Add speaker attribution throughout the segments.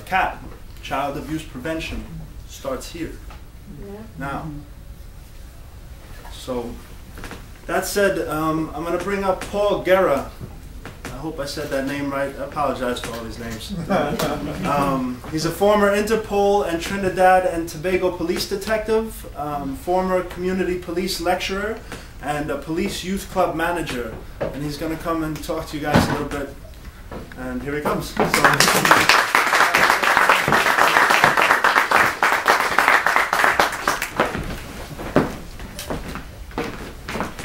Speaker 1: CAP, child abuse prevention, starts here, now. So, that said, I'm going to bring up Paul Guerra. I hope I said that name right. I apologize for all these names. He's a former Interpol and Trinidad and Tobago police detective, former community police lecturer, and a police youth club manager. And he's going to come and talk to you guys a little bit. And here he comes.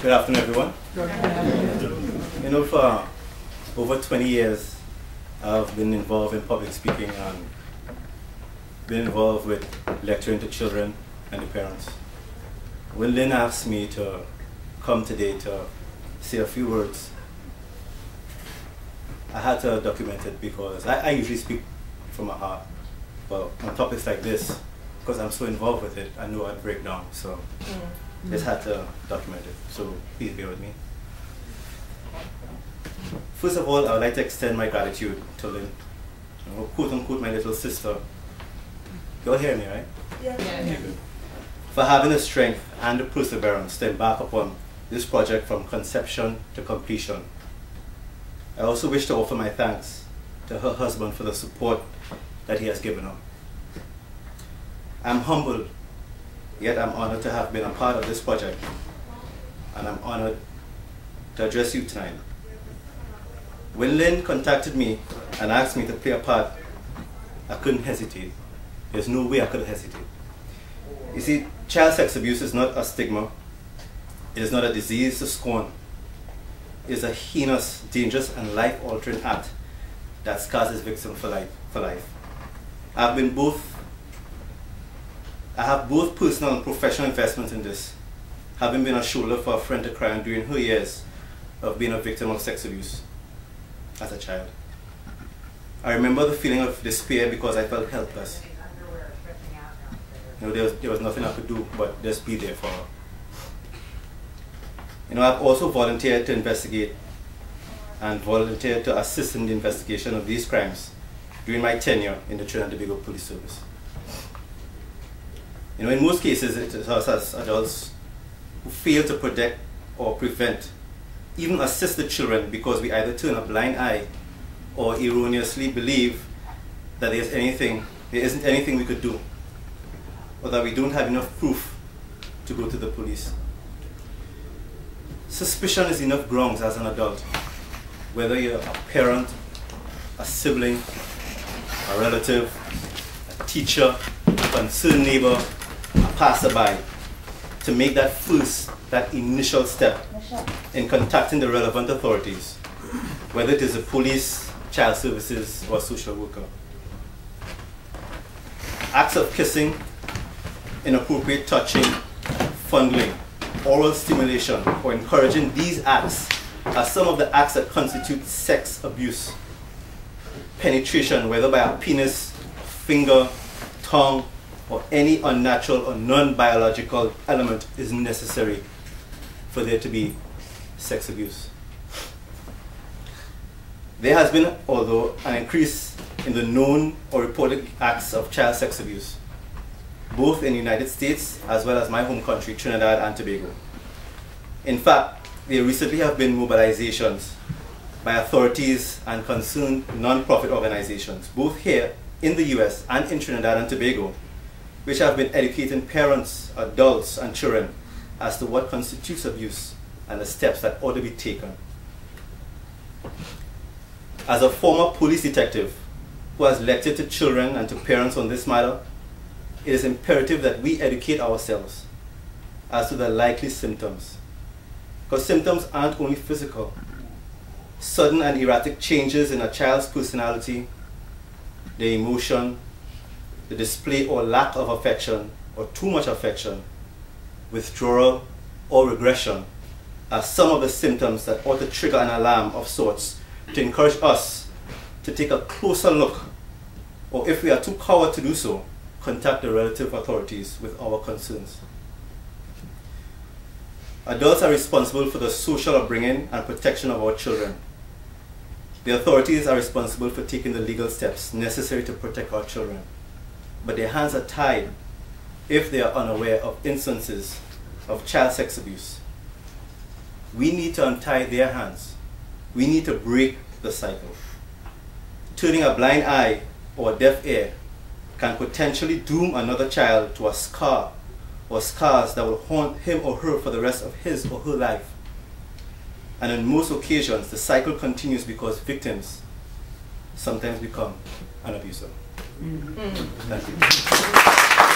Speaker 2: Good afternoon, everyone. Good afternoon. You know, for over 20 years, I've been involved in public speaking and been involved with lecturing to children and the parents. When Lynn asked me to come today to say a few words, I had to document it because I usually speak from my heart, but on topics like this, because I'm so involved with it, I know I'd break down. So. Just had to document it, so please bear with me. First of all, I would like to extend my gratitude to Lynn, quote unquote my little sister. You all hear me, right?
Speaker 3: Yeah.
Speaker 2: Yeah. For having the strength and the perseverance to embark upon this project from conception to completion. I also wish to offer my thanks to her husband for the support that he has given her. I'm humbled, yet I'm honored to have been a part of this project, and I'm honored to address you tonight. When Lynn contacted me and asked me to play a part, I couldn't hesitate. There's no way I could hesitate. You see, child sex abuse is not a stigma. It is not a disease to scorn. It is a heinous, dangerous, and life-altering act that scars its victim for life. I have both personal and professional investment in this, having been a shoulder for a friend to cry on during her years of being a victim of sex abuse as a child. I remember the feeling of despair because I felt helpless. You know, there was nothing I could do but just be there for her. You know, I've also volunteered to investigate and volunteered to assist in the investigation of these crimes during my tenure in the Trinidad and Tobago Police Service. You know, in most cases, it is us as adults who fail to protect or prevent, even assist the children because we either turn a blind eye or erroneously believe that there isn't anything we could do, or that we don't have enough proof to go to the police. Suspicion is enough grounds as an adult, whether you're a parent, a sibling, a relative, a teacher, a concerned neighbor, a passerby, to make that initial step in contacting the relevant authorities, whether it is the police, child services, or social worker. Acts of kissing, inappropriate touching, fondling, oral stimulation, or encouraging these acts are some of the acts that constitute sex abuse. Penetration, whether by a penis, finger, tongue, or any unnatural or non-biological element is necessary for there to be sex abuse. There has been, although, an increase in the known or reported acts of child sex abuse, both in the United States as well as my home country, Trinidad and Tobago. In fact, there recently have been mobilizations by authorities and concerned non-profit organizations, both here in the US and in Trinidad and Tobago, which have been educating parents, adults, and children as to what constitutes abuse and the steps that ought to be taken. As a former police detective who has lectured to children and to parents on this matter, it is imperative that we educate ourselves as to the likely symptoms. Because symptoms aren't only physical. Sudden and erratic changes in a child's personality, their emotion, the display or lack of affection, or too much affection, withdrawal, or regression are some of the symptoms that ought to trigger an alarm of sorts to encourage us to take a closer look, or if we are too coward to do so, contact the relative authorities with our concerns. Adults are responsible for the social upbringing and protection of our children. The authorities are responsible for taking the legal steps necessary to protect our children, but their hands are tied if they are unaware of instances of child sex abuse. We need to untie their hands. We need to break the cycle. Turning a blind eye or a deaf ear can potentially doom another child to a scar or scars that will haunt him or her for the rest of his or her life. And on most occasions, the cycle continues because victims sometimes become an abuser. Thank you.